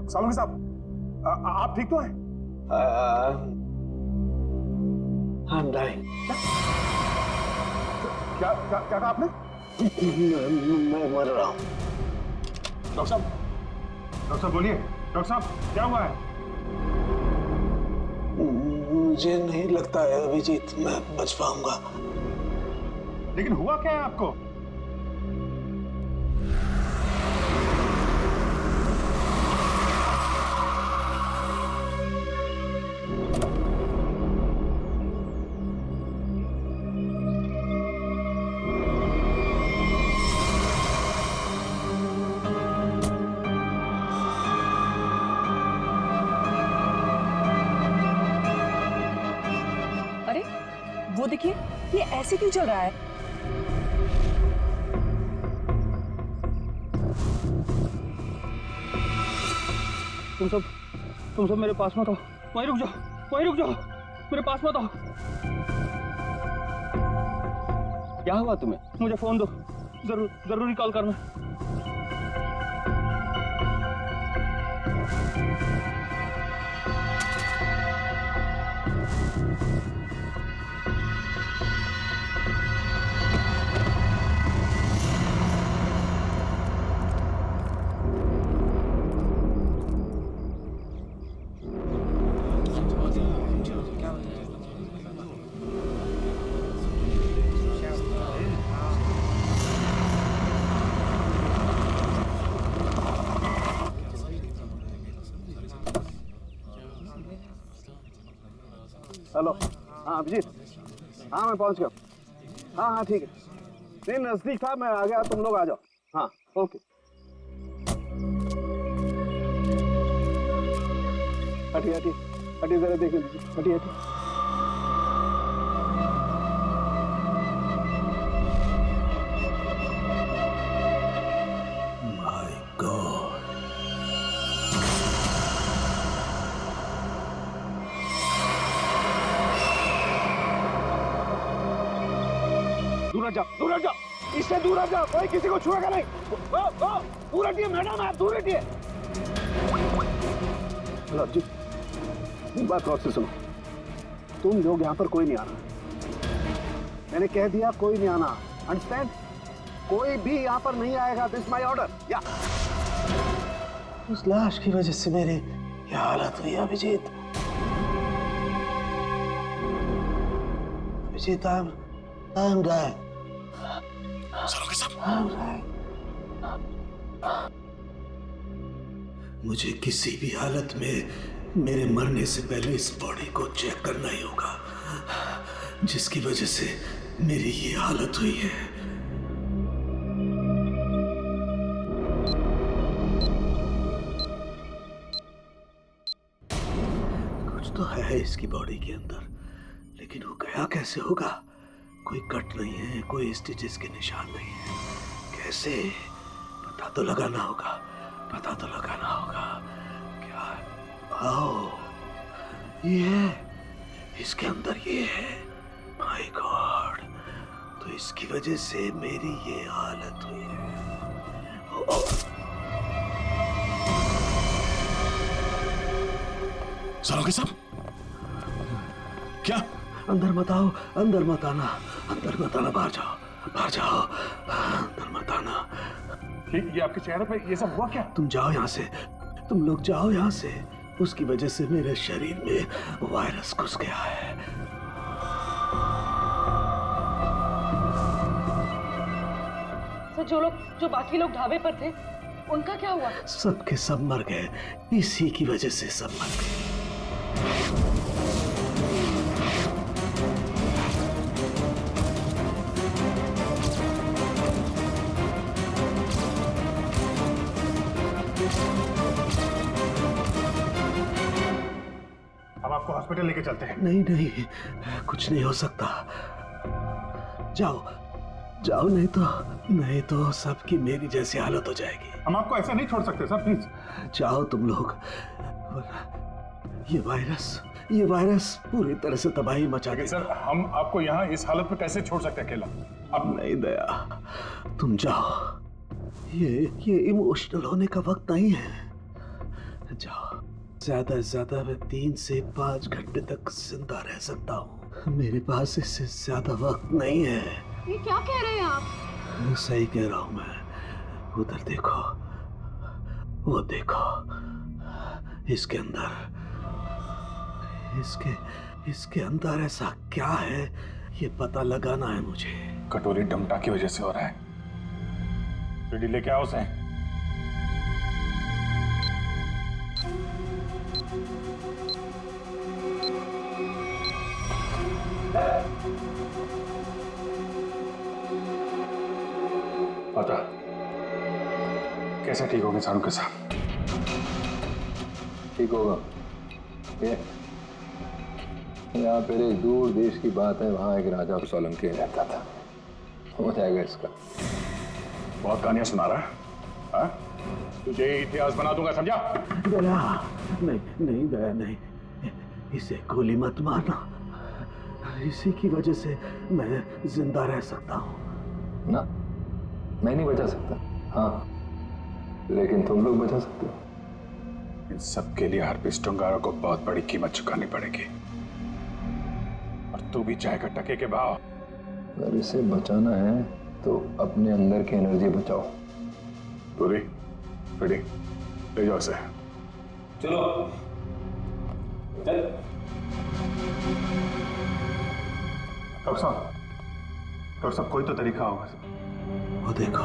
सालुंके साहब, आप ठीक तो हैं? I'm dying. क्या क्या क्या कहा आपने? मैं मर रहा हूँ। डॉक्टर साहब बोलिए। डॉक्टर साहब क्या हुआ है? मुझे नहीं लगता है अभिजीत मैं बच पाऊंगा। लेकिन हुआ क्या है आपको? अरे वो देखिए, ये ऐसे क्यों चल रहा है? तुम सब मेरे पास मत आओ, वहीं रुक जाओ, मेरे पास मत आओ। क्या हुआ तुम्हें? मुझे फोन दो, जरूरी कॉल करना। हेलो, हाँ अभिजीत, हाँ मैं पहुंच गया। हाँ हाँ ठीक है, नहीं नजदीक था, मैं आ गया, तुम लोग आ जाओ। हाँ ओके। हटिए जरा देख लीजिए, हटिए। माय गॉड, दूर हट जाओ, इससे दूर हट जाओ, कोई किसी को छुएगा नहीं। दूर हटिए मैडम, आप दूर हटिए। हेलो जी, बात गौर से सुनो, तुम लोग यहाँ पर कोई नहीं आना, मैंने कह दिया कोई नहीं आना, अंडरस्टैंड? कोई भी यहाँ पर नहीं आएगा, दिस माय ऑर्डर। या उस लाश की वजह से मेरी ये हालत हुई Abhijit. Abhijit I am dying. मुझे किसी भी हालत में मेरे मरने से पहले इस बॉडी को चेक करना ही होगा, जिसकी वजह से मेरी ये हालत हुई है। कुछ तो है इसकी बॉडी के अंदर, लेकिन वो गया कैसे होगा? कोई कट नहीं है, कोई स्टिचेस के निशान नहीं है, कैसे? पता तो लगाना होगा। क्या? आओ, ये है, इसके अंदर ये है। माय गॉड, तो इसकी वजह से मेरी ये हालत हुई है। सालुंके साहब, क्या? अंदर मत आओ, अंदर मत आना, बाहर जाओ, अंदर मत आना। ये आपके चेहरे पे ये सब हुआ क्या? तुम जाओ यहाँ से, तुम लोग जाओ यहाँ से। उसकी वजह से मेरे शरीर में वायरस घुस गया है। तो जो बाकी लोग ढाबे पर थे, उनका क्या हुआ? सब के सब मर गए, इसी की वजह से सब मर गए। अब आपको हॉस्पिटल लेके चलते हैं। नहीं, कुछ नहीं हो सकता। जाओ, नहीं तो सबकी मेरी जैसी हालत हो जाएगी। हम आपको ऐसे नहीं छोड़ सकते सर, प्लीज। जाओ तुम लोग। ये वायरस पूरी तरह से तबाही मचा देगा। सर, हम आपको यहाँ इस हालत में कैसे छोड़ सकते हैं अकेला? अब नहीं दया, तुम जाओ। ये इमोशनल होने का वक्त नहीं है। जाओ। ज्यादा से ज्यादा मैं 3 से 5 घंटे तक जिंदा रह सकता हूँ। मेरे पास इससे ज्यादा वक्त नहीं है। ये क्या कह रहे हैं आप? सही कह रहा हूँ मैं। उधर देखो, वो देखो, इसके अंदर, इसके अंदर ऐसा क्या है ये पता लगाना है मुझे। कटोरी डमटा की वजह से हो रहा है। रेडी लेके आओ उसे। पता कैसे ठीक होंगे सारों के साथ? ठीक होगा। ये यहाँ पर एक दूर देश की बात है, वहाँ एक राजा सोलंकी रहता था। हो जाएगा इसका। बहुत कहानियां सुना रहा है हाँ? तुझे इतिहास बना दूंगा, समझा? दया नहीं, नहीं दया नहीं, इसे गोली मत मारना। इसी की वजह से मैं जिंदा रह सकता हूँ। ना, मैं नहीं बचा सकता, हाँ, लेकिन तुम लोग बचा सकते हो। इन सब के लिए हार्पिस टुंगारा को बहुत बड़ी कीमत चुकानी पड़ेगी, और तू भी चाहेगा टके के भाव। अगर इसे बचाना है तो अपने अंदर की एनर्जी बचाओ। पूरी रेडी, ले जाओ इसे। चलो चल। डॉक्टर साहब कोई तो तरीका होगा। वो देखो,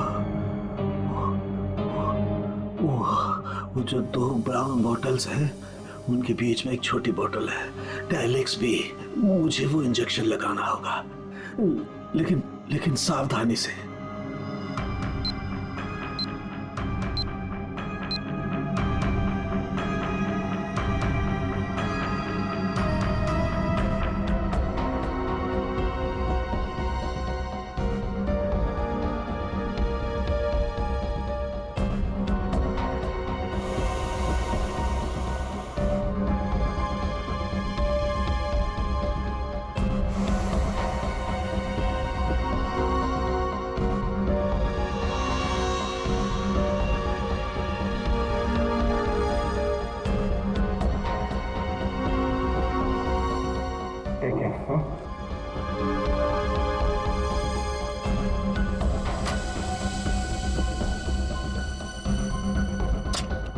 वो जो 2 ब्राउन बॉटल्स हैं उनके बीच में एक छोटी बोतल है, टाइलेक्स भी। मुझे वो इंजेक्शन लगाना होगा, लेकिन सावधानी से।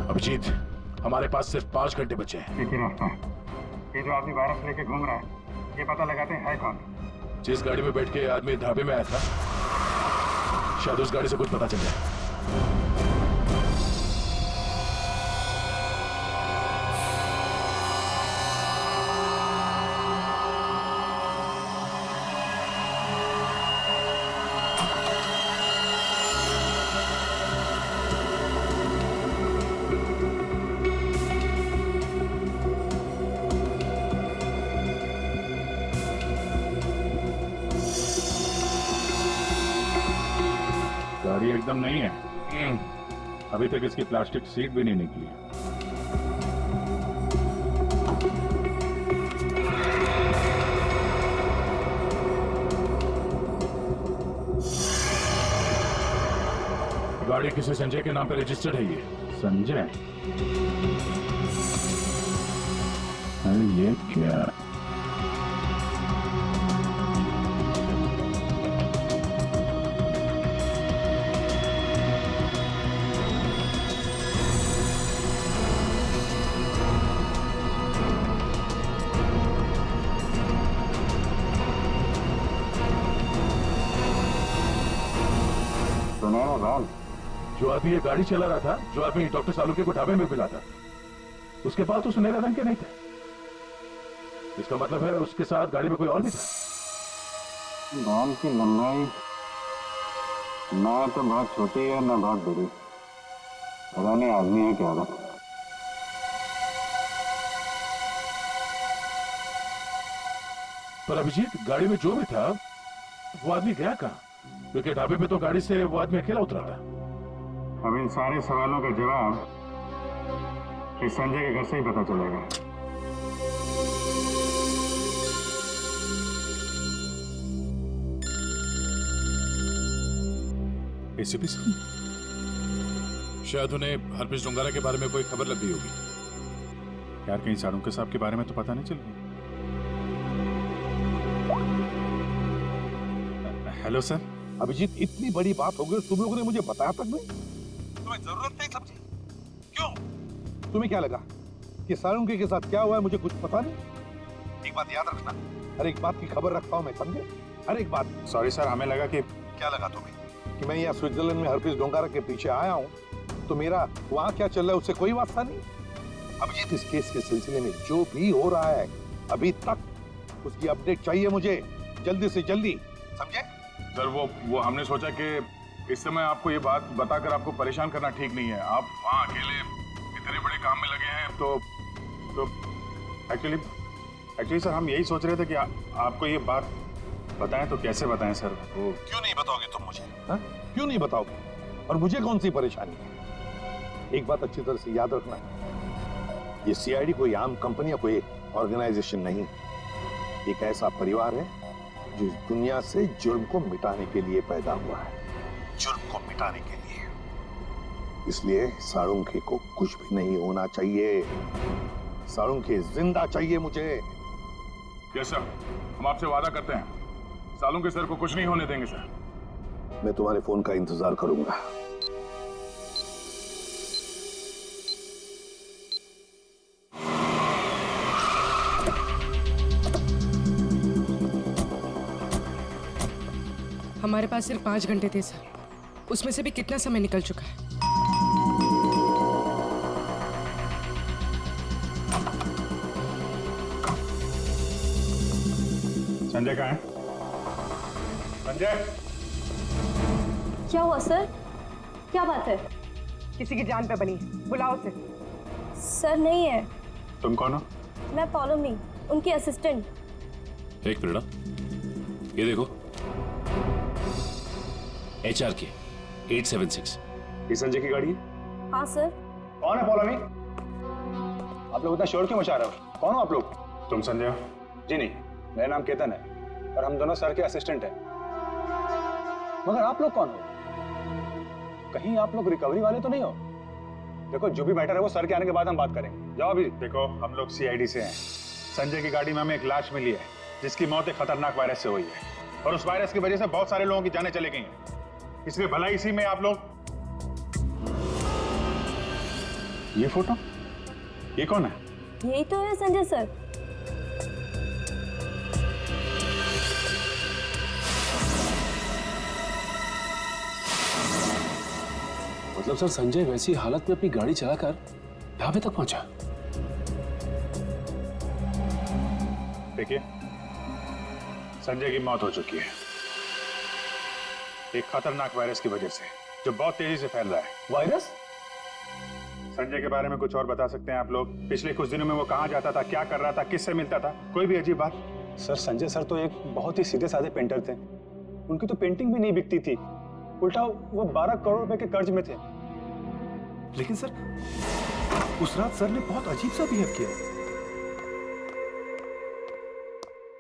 अभिजीत, हमारे पास सिर्फ 5 घंटे बचे हैं। एक ही रास्ता है, ये जो आदमी वायरस लेके घूम रहा है, ये पता लगाते हैं है कौन। जिस गाड़ी में बैठ के आदमी ढाबे में आया था, शायद उस गाड़ी से कुछ पता चल जाए। गाड़ी एकदम नहीं है, अभी तक इसकी प्लास्टिक सीट भी नहीं निकली है। गाड़ी किसी संजय के नाम पे रजिस्टर्ड है। ये संजय? अरे ये क्या? जो आदमी ये गाड़ी चला रहा था, जो आदमी डॉक्टर सालुके को ढाबे में मिला था, उसके पास तो सुनहरे रंग के नहीं थे। इसका मतलब है उसके साथ गाड़ी में कोई और भी था। बाल की लंबाई ना तो बहुत छोटी है ना बहुत बड़ी, पता नहीं आदमी है क्या बात। पर अभिजीत, गाड़ी में जो भी था वो आदमी गया कहाँ? क्योंकि ढाबे पे तो गाड़ी से वो आदमी अकेला उतरा था। अब इन सारे सवालों का जवाब इस संजय के घर से ही पता चलेगा। एसीपी साहब, शायद उन्हें हरप्रीत डुंगारा के बारे में कोई खबर लग गई होगी। यार कहीं साड़ू के साहब के बारे में तो पता नहीं चल रही। Hello sir. अभिजीत, इतनी बड़ी बात हो गई, तुम लोगों ने मुझे बताया तक नहीं? तुम्हें जरूरत नहीं समझी? क्यों? तुम्हें क्या लगा कि साळुंके के साथ क्या हुआ है मुझे कुछ पता नहीं? एक बात याद रखना, हर एक बात की खबर रखता हूं मैं, समझे? हर एक बात। सॉरी सर, हमें लगा कि क्या लगा तुम्हें कि मैं यहाँ स्विट्जरलैंड में हरप्रीत डोंगारा के पीछे आया हूँ, तो मेरा वहां क्या चल रहा है उससे कोई वास्ता नहीं? अभिजीत, इस केस के सिलसिले में जो भी हो रहा है अभी तक, उसकी अपडेट चाहिए मुझे, जल्दी से जल्दी, समझे? सर वो हमने सोचा कि इस समय आपको ये बात बताकर आपको परेशान करना ठीक नहीं है। आप वहाँ अकेले इतने बड़े काम में लगे हैं, तो एक्चुअली सर हम यही सोच रहे थे कि आपको ये बात बताएं, तो कैसे बताएं सर? वो क्यों नहीं बताओगे तुम मुझे? हा? क्यों नहीं बताओगे? और मुझे कौन सी परेशानी है? एक बात अच्छी तरह से याद रखना, ये सीआईडी कोई आम कंपनी या कोई ऑर्गेनाइजेशन नहीं, एक ऐसा परिवार है जो इस दुनिया से जुर्म को मिटाने के लिए पैदा हुआ है, जुर्म को मिटाने के लिए। इसलिए साळुंखे को कुछ भी नहीं होना चाहिए, साळुंखे जिंदा चाहिए मुझे। यस सर, हम आपसे वादा करते हैं साळुंखे सर को कुछ नहीं होने देंगे सर। मैं तुम्हारे फोन का इंतजार करूंगा। हमारे पास सिर्फ 5 घंटे थे सर, उसमें से भी कितना समय निकल चुका है। संजय कहाँ है? संजय! क्या हुआ सर? क्या बात है? किसी की जान पे बनी है, बुलाओ उसे। सर नहीं है। तुम कौन हो? मैं पौलोमी, उनकी असिस्टेंट। एक मिनट, ये देखो, HRK 876। ये संजय की गाड़ी है? हाँ सर। कौन है पौलोमी? आप लोग इतना शोर क्यों मचा रहे हो? कौन हो आप लोग? तुम संजय हो? जी नहीं, मेरा नाम केतन है और हम दोनों सर के असिस्टेंट हैं। मगर आप लोग कौन हो? कहीं आप लोग रिकवरी वाले तो नहीं हो? देखो, जो भी मैटर है वो सर के आने के बाद हम बात करेंगे। जाओ अभी। देखो, हम लोग सीआईडी से हैं। संजय की गाड़ी में हमें एक लाश मिली है जिसकी मौत एक खतरनाक वायरस से हुई है, और उस वायरस की वजह से बहुत सारे लोगों की जानें चली गई हैं। इसलिए भला इसी में आप लोग। ये फोटो, ये कौन है? यही तो है संजय सर। मतलब सर, संजय वैसी हालत में अपनी गाड़ी चलाकर यहाँ पे तक पहुंचा? देखिए, संजय की मौत हो चुकी है एक खतरनाक वायरस की वजह से, जो बहुत तेजी से फैल रहा है। वायरस? संजय के बारे में कुछ और बता सकते हैं आप लोग? पिछले कुछ दिनों में वो कहाँ जाता था, क्या कर रहा था, किससे मिलता था? कोई भी अजीब बात? सर, संजय सर तो एक बहुत ही सीधे साधे पेंटर थे। उनकी तो पेंटिंग भी नहीं बिकती थी, उल्टा वो 12 करोड़ रुपए के कर्ज में थे। लेकिन सर, उस रात सर ने बहुत अजीब सा बिहेव किया।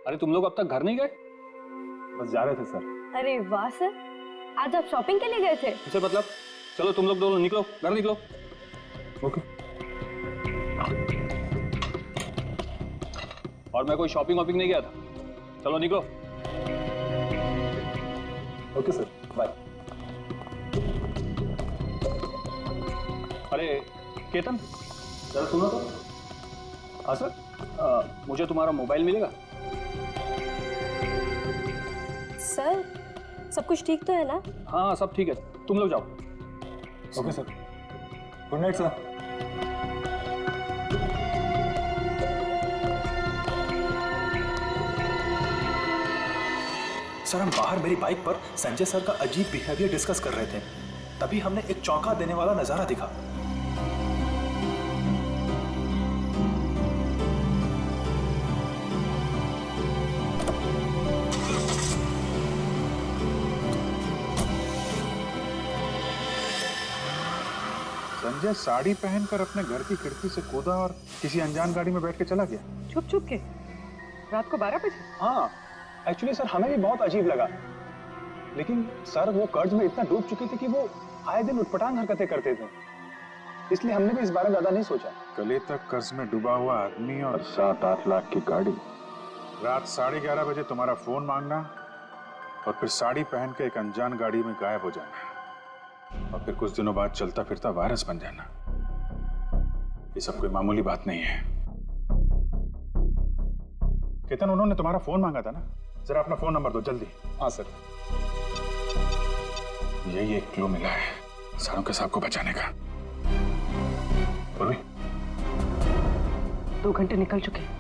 अरे तुम लोग अब तक घर नहीं गए? बस जा रहे थे सर। अरे वाह सर, आज आप शॉपिंग के लिए गए थे? अच्छा, मतलब चलो तुम लोग दोनों निकलो, घर निकलो। ओके। और मैं कोई शॉपिंग वॉपिंग नहीं गया था, चलो निकलो। Okay sir, bye. अरे केतन, जरा सुनो तो। हाँ सर, मुझे तुम्हारा मोबाइल मिलेगा? सर, सब कुछ ठीक तो है ना? हाँ, सब ठीक है, तुम लोग जाओ। Okay sir, good night sir. Sir, हम बाहर मेरी बाइक पर संजय सर का अजीब बिहेवियर डिस्कस कर रहे थे, तभी हमने एक चौंका देने वाला नजारा देखा। संजय साड़ी पहनकर अपने घर की खिड़की से कूदा और किसी अनजान गाड़ी में बैठ के चला गया। छुप छुप के रात को 12 बजे? हाँ, एक्चुअली सर हमें भी बहुत अजीब लगा, लेकिन सर वो कर्ज में इतना डूब चुके थे कि वो आए दिन उटपटांग हरकतें करते थे। इसलिए हमने भी इस बारे में ज्यादा नहीं सोचा। गले तक कर्ज में डूबा हुआ आदमी और 7-8 लाख की गाड़ी। रात 11:30 बजे तुम्हारा फोन मांगना और फिर साड़ी पहन के एक अनजान गाड़ी में गायब हो जाना और फिर कुछ दिनों बाद चलता फिरता वायरस बन जाना, ये सब कोई मामूली बात नहीं है। केतन, उन्होंने तुम्हारा फोन मांगा था ना? जरा अपना फोन नंबर दो जल्दी। हाँ सर। यही एक क्लू मिला है सारों के साहब को बचाने का। पूर्वी, 2 घंटे निकल चुके हैं।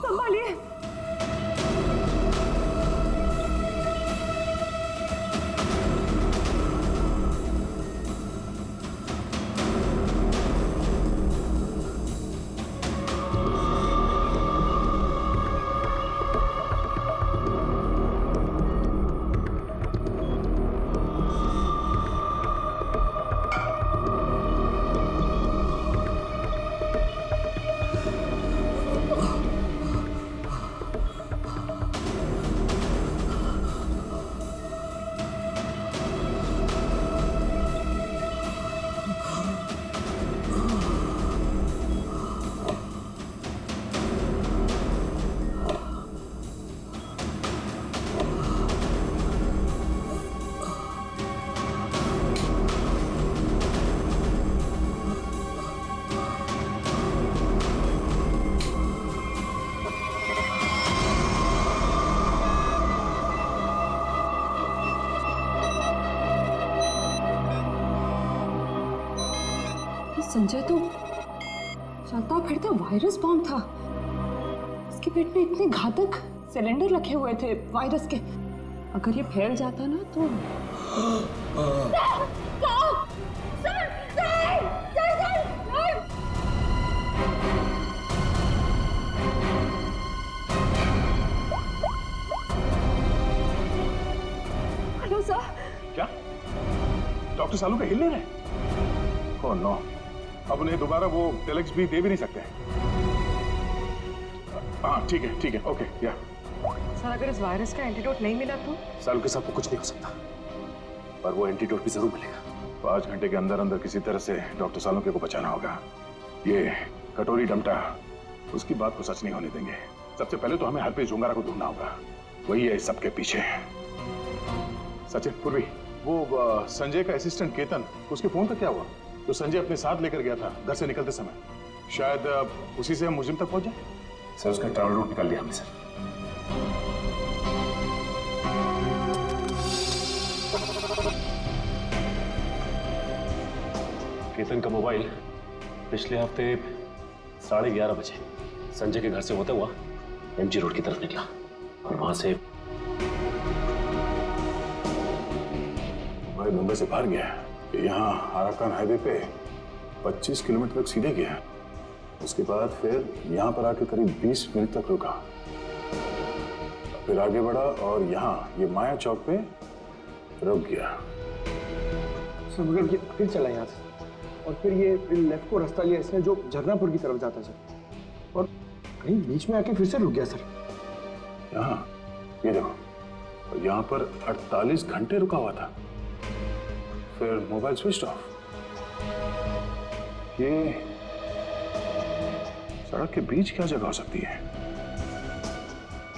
संभालिए। संजय तो चलता फिरता वायरस बॉम्ब था। इसके पेट में इतने घातक सिलेंडर रखे हुए थे वायरस के, अगर ये फैल जाता ना तो हेलो सर। क्या डॉक्टर सालू का हिल ले रहे हैं? ओह नो, अब उन्हें दोबारा वो टेलेक्स भी दे भी नहीं सकते। हाँ ठीक है, ओके या। सर, अगर इस वायरस का एंटीडोट नहीं मिला तो? सालू के साथ कुछ नहीं हो सकता, पर वो एंटीडोट भी जरूर मिलेगा। 5 घंटे के अंदर अंदर किसी तरह से डॉक्टर सालुंके को बचाना होगा। ये कटोरी डमटा उसकी बात को सच नहीं होने देंगे। सबसे पहले तो हमें हरप्रीत जुंगारा को ढूंढना होगा, वही है इस सबके पीछे। सचिन, पूर्वी, वो संजय का असिस्टेंट केतन, उसके फोन का क्या हुआ? तो संजय अपने साथ लेकर गया था घर से निकलते समय, शायद उसी से हम मुजिम तक पहुंच जाए। सर, उसका ट्रैवल रूट निकाल लिया हमने सर। केतन का मोबाइल पिछले हफ्ते 11:30 बजे संजय के घर से होता हुआ एमजी रोड की तरफ निकला और वहां से भाई मुंबई से बाहर गया, यहाँ आराकान हाईवे पे 25 किलोमीटर तक सीधे गया। उसके बाद फिर यहाँ पर आके करीब 20 मिनट तक रुका, फिर आगे बढ़ा और यहाँ ये माया चौक पे रुक गया। सर मगर ये फिर चला यहाँ से और फिर ये लेफ्ट को रास्ता लिया इसने जो झरनापुर की तरफ जाता सर, और कहीं बीच में आके फिर से रुक गया सर। यहाँ ये देखो, और यहाँ पर 48 घंटे रुका हुआ था, फिर मोबाइल स्विच ऑफ। ये सड़क के बीच क्या जगह हो सकती है?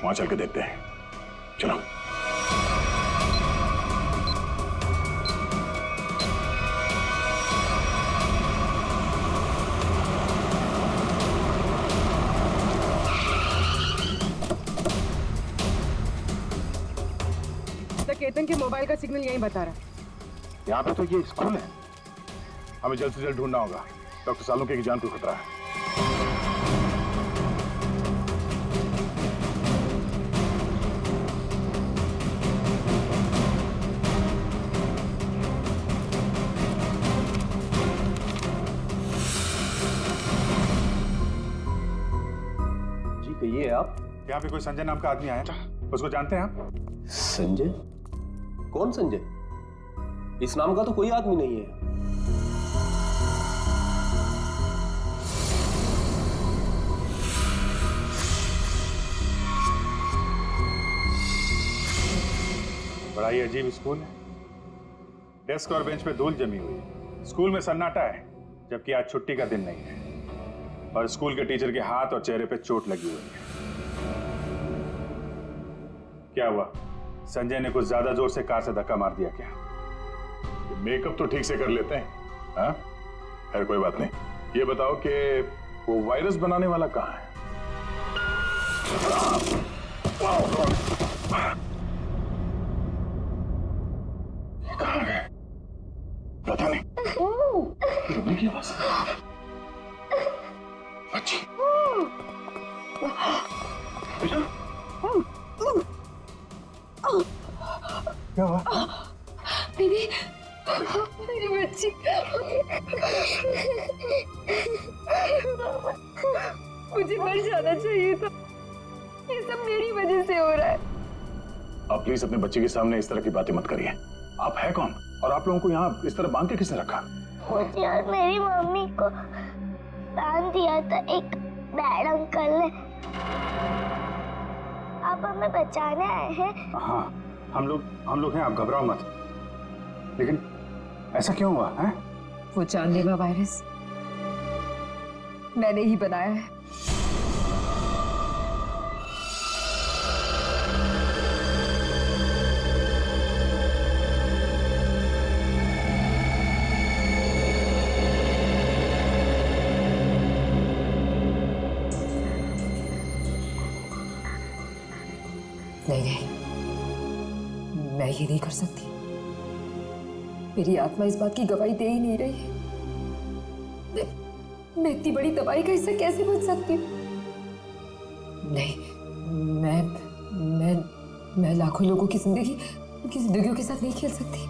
वहां चल के देखते हैं, चलो। तो केतन के मोबाइल का सिग्नल यहीं बता रहा। यहाँ पे तो ये स्कूल है हमें जल्द से जल्द ढूंढना होगा। डॉक्टर सालुंके की जान को खतरा है। जी कहिए आप। यहाँ पे कोई संजय नाम का आदमी आया था, उसको जानते हैं आप? संजय? कौन संजय? इस नाम का तो कोई आदमी नहीं है। बड़ा ही अजीब स्कूल है। डेस्क और बेंच पे धूल जमी हुई है। स्कूल में सन्नाटा है, जबकि आज छुट्टी का दिन नहीं है। और स्कूल के टीचर के हाथ और चेहरे पे चोट लगी हुई है। क्या हुआ? संजय ने कुछ ज्यादा जोर से कार से धक्का मार दिया क्या? मेकअप तो ठीक से कर लेते हैं। हाँ, खैर कोई बात नहीं। ये बताओ कि वो वायरस बनाने वाला कहाँ है? कहाँ है? पता नहीं। रोने की आवाज। अच्छी। बेटा? क्या हुआ? मेरी बच्ची। मुझे मर जाना चाहिए था। ये सब मेरी वजह से हो रहा है। आप प्लीज अपने बच्चे के सामने इस तरह की बातें मत करिए। आप है कौन? और आप लोगों को यहाँ इस तरह बांध के किसने रखा? मुझे और मेरी मम्मी को बांध दिया था एक बैड अंकल ने। आप हमें बचाने आए हैं? हाँ, हम लोग हैं, आप घबराओ मत। लेकिन ऐसा क्यों हुआ है? वो जानलेवा वायरस मैंने ही बनाया है। नहीं, मैं ये नहीं कर सकती। मेरी आत्मा इस बात की गवाही दे ही नहीं रही है। मैं इतनी बड़ी तबाही का हिस्सा कैसे बन सकती हूँ? नहीं, मैं लाखों लोगों की जिंदगी, उनकी जिंदगियों के साथ नहीं खेल सकती।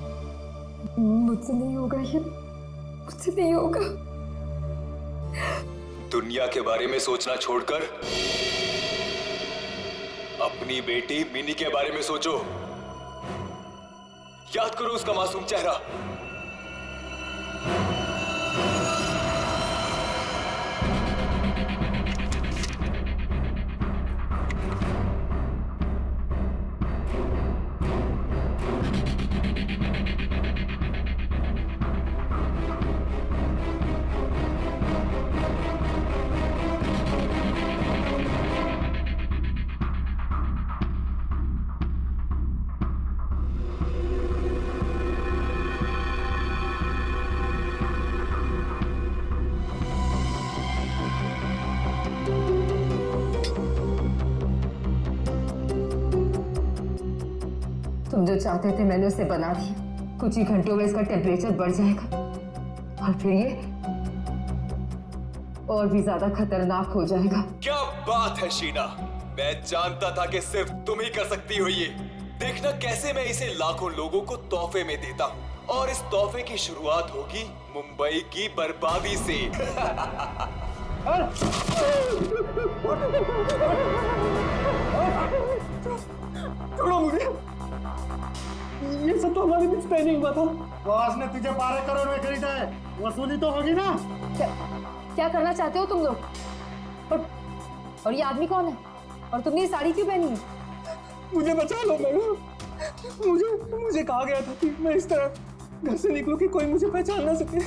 मुझसे नहीं होगा ये, मुझसे नहीं होगा। दुनिया के बारे में सोचना छोड़कर अपनी बेटी मिनी के बारे में सोचो। याद करो उसका मासूम चेहरा। तुम जो चाहते थे मैंने उसे बना दिया। कुछ ही घंटों में इसका टेम्परेचर बढ़ जाएगा और फिर ये और भी ज्यादा खतरनाक हो जाएगा। क्या बात है शीना, मैं जानता था कि सिर्फ तुम ही कर सकती हो ये। देखना कैसे मैं इसे लाखों लोगों को तोहफे में देता हूँ, और इस तोहफे की शुरुआत होगी मुंबई की बर्बादी से। छोड़ो मुझे, ये सब तो हमारे बीच तय नहीं हुआ था। बॉस ने तुझे 12 करोड़ में खरीदा है, वसूली तो होगी ना? क्या करना चाहते हो तुम लोग? और ये आदमी कौन है? और तुमने ये साड़ी क्यों पहनी है? मुझे बचा लो मैडम। मुझे कहा गया था कि मैं इस तरह घर से निकलूं कि कोई मुझे पहचान ना सके,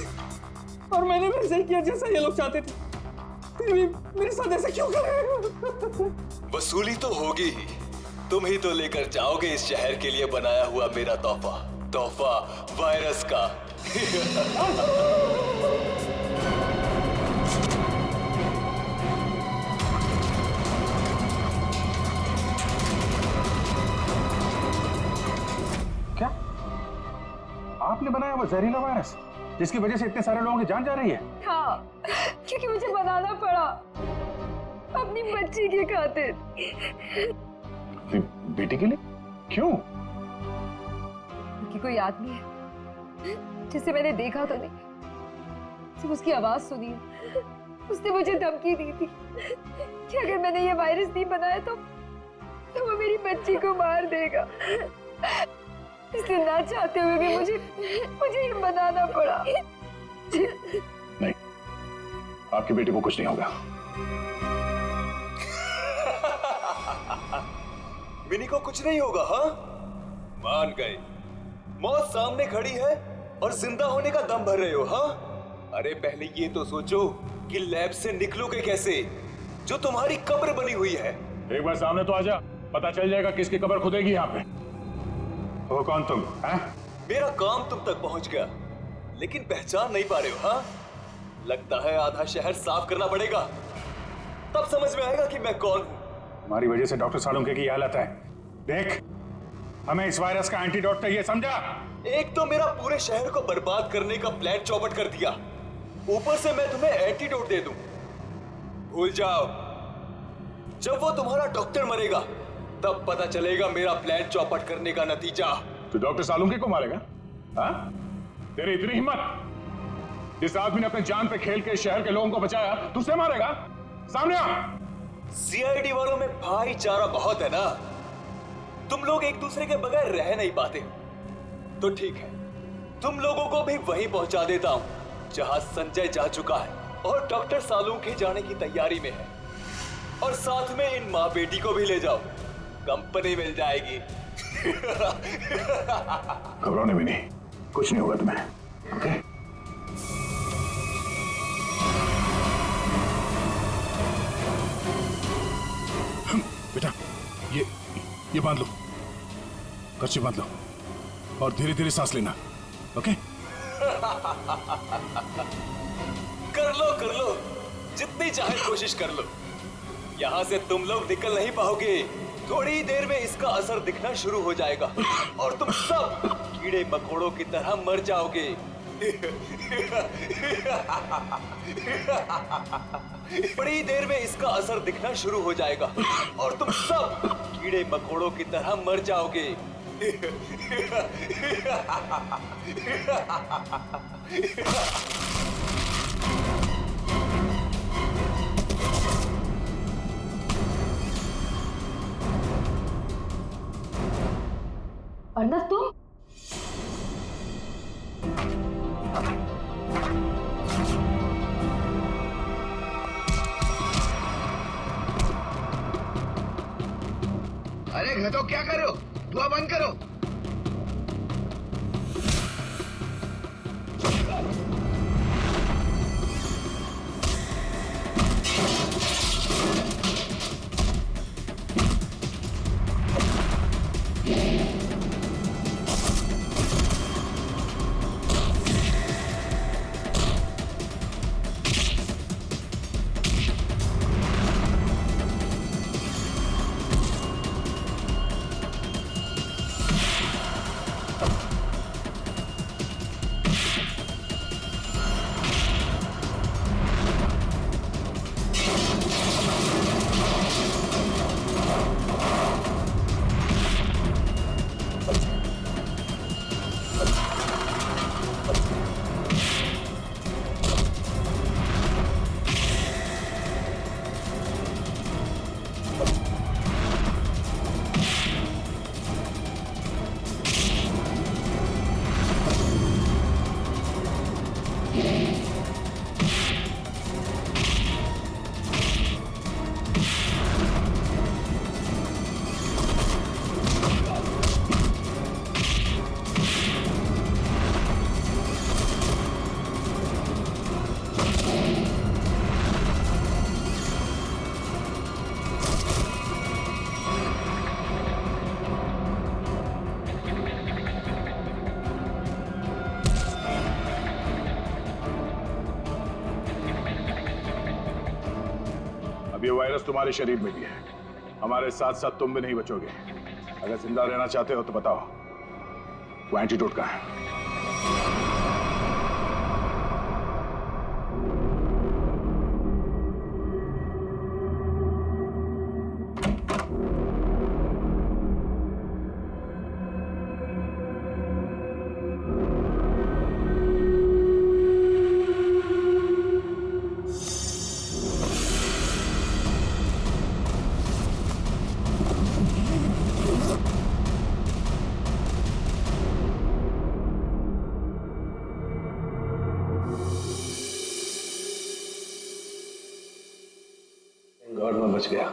और मैंने वैसे ही किया जैसा ये लोग चाहते थे। फिर भी मेरे साथ ऐसा क्यों कर रहे हो? वसूली तो होगी ही, तुम ही तो लेकर जाओगे इस शहर के लिए बनाया हुआ मेरा तोहफा वायरस का। क्या आपने बनाया वो जहरीला वायरस? जिसकी वजह से इतने सारे लोगों की जान जा रही है। हाँ, क्योंकि मुझे बनाना पड़ा अपनी बच्ची की खातिर। बेटी के लिए? क्यों? क्योंकि कोई आदमी है जिसे मैंने देखा तो नहीं, सिर्फ उसकी आवाज सुनी है। उसने मुझे धमकी दी थी कि अगर मैंने ये वायरस नहीं बनाया तो वो मेरी बच्ची को मार देगा। इसलिए ना चाहते हुए भी मुझे ये बनाना पड़ा। नहीं, आपकी बेटी को कुछ नहीं होगा। मिनी को कुछ नहीं होगा? हाँ, मान गए। मौत सामने खड़ी है और जिंदा होने का दम भर रहे हो? हाँ, अरे पहले ये तो सोचो कि लैब से निकलोगे कैसे, जो तुम्हारी कब्र बनी हुई है। एक बार सामने तो आजा, पता चल जाएगा किसकी कब्र खुदेगी यहाँ पे। वो कौन तुम? हैं? मेरा काम तुम तक पहुंच गया, लेकिन पहचान नहीं पा रहे हो? हाँ, लगता है आधा शहर साफ करना पड़ेगा, तब समझ में आएगा कि मैं कौन हूं। हमारी वजह से डॉक्टर सालुंके की हालत है। देख, हमें इस वायरस का एंटीडोट चाहिए, समझा? एक तो मेरा पूरे शहर को बर्बाद करने का प्लान चौपट कर दिया, ऊपर से मैं तुम्हें एंटीडोट दे दूं। भूल जाओ, जब वो तुम्हारा डॉक्टर मरेगा तब पता चलेगा मेरा प्लान चौपट करने का नतीजा। तो डॉक्टर सालुंके को मारेगा? हाँ? तेरी इतनी हिम्मत? जिस आदमी ने अपने जान पे खेल के शहर के लोगों को बचाया, तू उसे मारेगा? सामने आ! सीआईडी वालों में भाईचारा बहुत है ना, तुम लोग एक दूसरे के बगैर रह नहीं पाते। तो ठीक है, तुम लोगों को भी वहीं पहुंचा देता हूं जहां संजय जा चुका है और डॉक्टर सालुंके जाने की तैयारी में है। और साथ में इन माँ बेटी को भी ले जाओ, कंपनी मिल जाएगी। घबराने भी नहीं, कुछ नहीं होगा तुम्हें। ओके? बेटा, ये बांध लो, कच्ची बांध लो और धीरे धीरे सांस लेना। ओके? कर लो, जितनी चाहे कोशिश कर लो। यहाँ से तुम लोग निकल नहीं पाओगे। थोड़ी ही देर में इसका असर दिखना शुरू हो जाएगा और तुम सब कीड़े मकोड़ों की तरह मर जाओगे। बड़ी देर में इसका असर दिखना शुरू हो जाएगा और तुम सब कीड़े मकोड़ों की तरह मर जाओगे। अर्नब, तुम? अरे घटो, क्या कर रहे हो? धुआं बंद करो। अब ये वायरस तुम्हारे शरीर में भी है, हमारे साथ साथ तुम भी नहीं बचोगे। अगर जिंदा रहना चाहते हो तो बताओ, वो एंटीडोट कहाँ है? बच गया,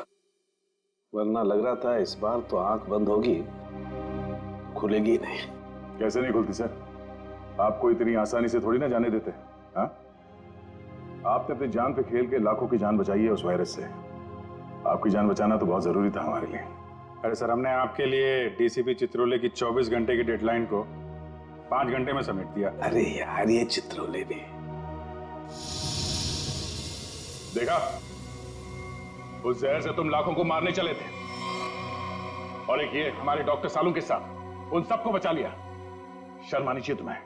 वरना लग रहा था इस बार तो आंख बंद होगी, खुलेगी नहीं। कैसे नहीं खुलती सर? आपको इतनी आसानी से थोड़ी ना जाने देते। हाँ, आपने अपनी जान पे खेल के लाखों की जान बचाई है उस वायरस से। आपकी जान बचाना तो बहुत जरूरी था हमारे लिए। अरे सर, हमने आपके लिए डीसीपी चित्रोले की 24 घंटे की डेडलाइन को 5 घंटे में समेट दिया। अरे यार, ये चित्रोले भी देखा, उस जहर से तुम लाखों को मारने चले थे, और एक ये हमारे डॉक्टर सालू के साथ उन सबको बचा लिया। शर्म आनी चाहिए तुम्हें।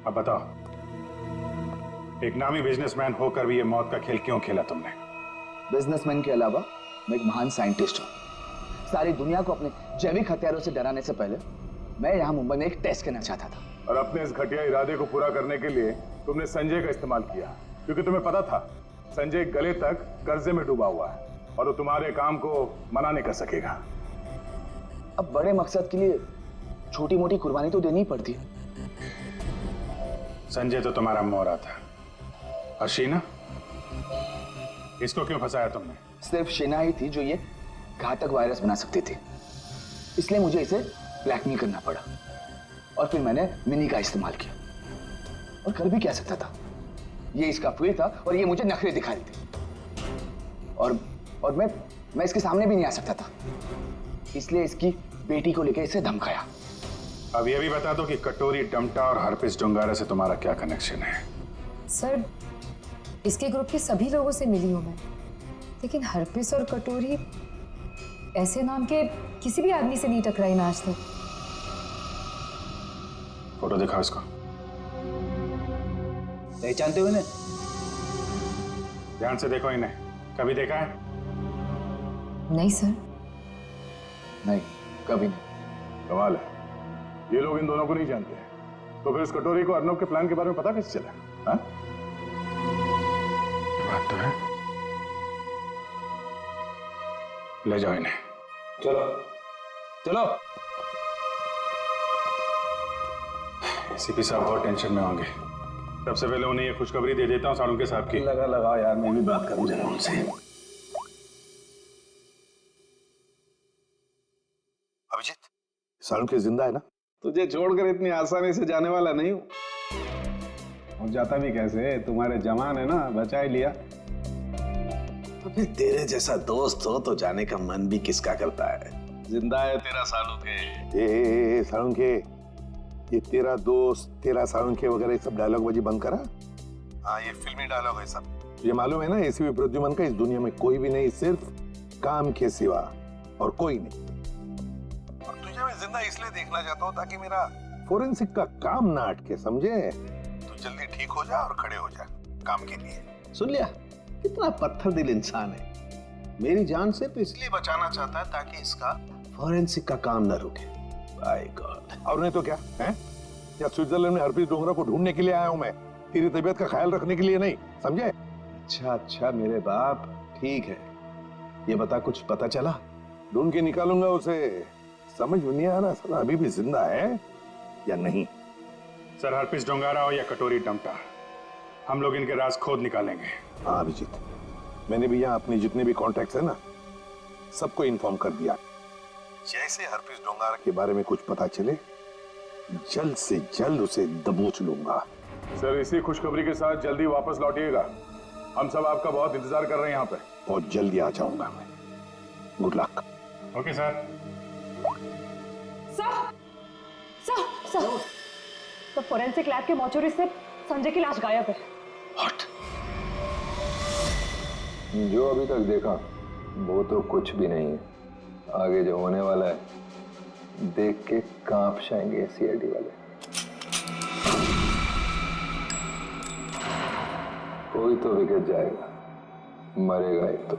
अब बताओ, एक नामी बिजनेसमैन होकर भी ये मौत का खेल क्यों खेला तुमने? बिजनेसमैन के अलावा मैं एक महान साइंटिस्ट हूँ। सारी दुनिया को अपने जैविक हथियारों से डराने से पहले मैं यहाँ मुंबई में एक टेस्ट करना चाहता था। और अपने इस घटिया इरादे को पूरा करने के लिए तुमने संजय का इस्तेमाल किया, क्योंकि तुम्हें पता था संजय गले तक कर्जे में डूबा हुआ है और वो तुम्हारे काम को मना नहीं कर सकेगा। अब बड़े मकसद के लिए छोटी मोटी कुर्बानी तो देनी ही पड़ती है। संजय तो तुम्हारा मोहरा था, और शीना, इसको क्यों फंसाया तुमने? सिर्फ शीना ही थी जो ये घातक वायरस बना सकती थी, इसलिए मुझे इसे ब्लैकमेल करना पड़ा। और फिर मैंने मिनी का इस्तेमाल किया, और कर भी क्या सकता था, ये इसका फुल था और ये मुझे नखरे दिखा रही थी। और मैं इसके सामने भी नहीं आ सकता था, इसलिए इसकी बेटी को लेकर इसे धमकाया। अब ये भी बता दो कि कटोरी डमटा और हरपिस डोंगारा से तुम्हारा क्या कनेक्शन है? सर, इसके ग्रुप के सभी लोगों से मिली हूं मैं, लेकिन हरपिस और कटोरी ऐसे नाम के किसी भी आदमी से नहीं टकराई ना आज तक। फोटो दिखाओ इसको। पहचानते हो इन्हें? ध्यान से देखो इन्हें, कभी देखा है? नहीं सर। नहीं, कभी नहीं। कमाल है, ये लोग इन दोनों को नहीं जानते। तो फिर इस कटोरी को अर्नब के प्लान के बारे में पता कैसे चला? हाँ? बात तो है। ले जाओ इन्हें। चलो चलो। सीपी साहब बहुत टेंशन में होंगे। सबसे पहले उन्हें ये खुशखबरी दे देता हूँ सालुंके साहब की। लगाओ यार, मैं भी बात करूं जरा उनसे। अभिजीत, सालुंके जिंदा है ना? तुझे छोड़कर इतनी आसानी से जाने वाला नहीं हूं। और जाता भी कैसे, तुम्हारे जवान है ना, बचा ही लिया। तो फिर तेरे जैसा दोस्त हो तो जाने का मन भी किसका करता है। जिंदा है तेरा सालुंके। सालुंके, ये तेरा दोस्त, तेरा सालुंके वगैरह सब डायलॉग बाजी बंद करा। हाँ, ये फिल्मी डायलॉग है सब। ये मालूम है ना, एसीपी प्रद्युमन का इस दुनिया में कोई भी नहीं, सिर्फ काम के सिवा और कोई नहीं। और तुझे मैं जिंदा इसलिए देखना चाहता हूँ ताकि मेरा फोरेंसिक का काम ना अटके, समझे? तू जल्दी ठीक हो जा और खड़े हो जा काम के लिए। सुन लिया, कितना पत्थर दिल इंसान है। मेरी जान सिर्फ इसलिए बचाना चाहता है ताकि इसका फोरेंसिक का काम न रुके। By God. और नहीं तो क्या है? या स्विट्जरलैंड में हरप्रीत डोंगरा को ढूंढने के लिए आया हूं मैं, तेरी तबीयत का ख्याल रखने के लिए नहीं, समझे? अच्छा मेरे बाप, ठीक है। ये बता, कुछ पता चला? ढूंढ के निकालूंगा उसे। समझ में नहीं आ रहा सर, अभी भी जिंदा है या नहीं। सर, हरपिस डोंगारा हो या कटोरी डमटा, हम लोग इनके राज खोद निकालेंगे। हाँ अभिजीत, मैंने भी यहाँ अपने जितने भी कॉन्टैक्ट्स है ना, सबको इन्फॉर्म कर दिया। जैसे हरप्रीत डोंगारा के बारे में कुछ पता चले, जल्द से जल्द उसे दबोच लूंगा। सर, इसी खुशखबरी के साथ जल्दी वापस लौटिएगा। हम सब आपका बहुत इंतजार कर रहे हैं यहाँ पे। बहुत जल्दी आ जाऊंगा मैं। Good luck. Okay sir. Sir, तो फोरेंसिक लैब के मॉर्चरी से संजय की लाश गायब है। जो अभी तक देखा वो तो कुछ भी नहीं है। आगे जो होने वाला है देख के कांप जाएंगे सीआईडी वाले। कोई तो विकेट जाएगा, मरेगा एक तो।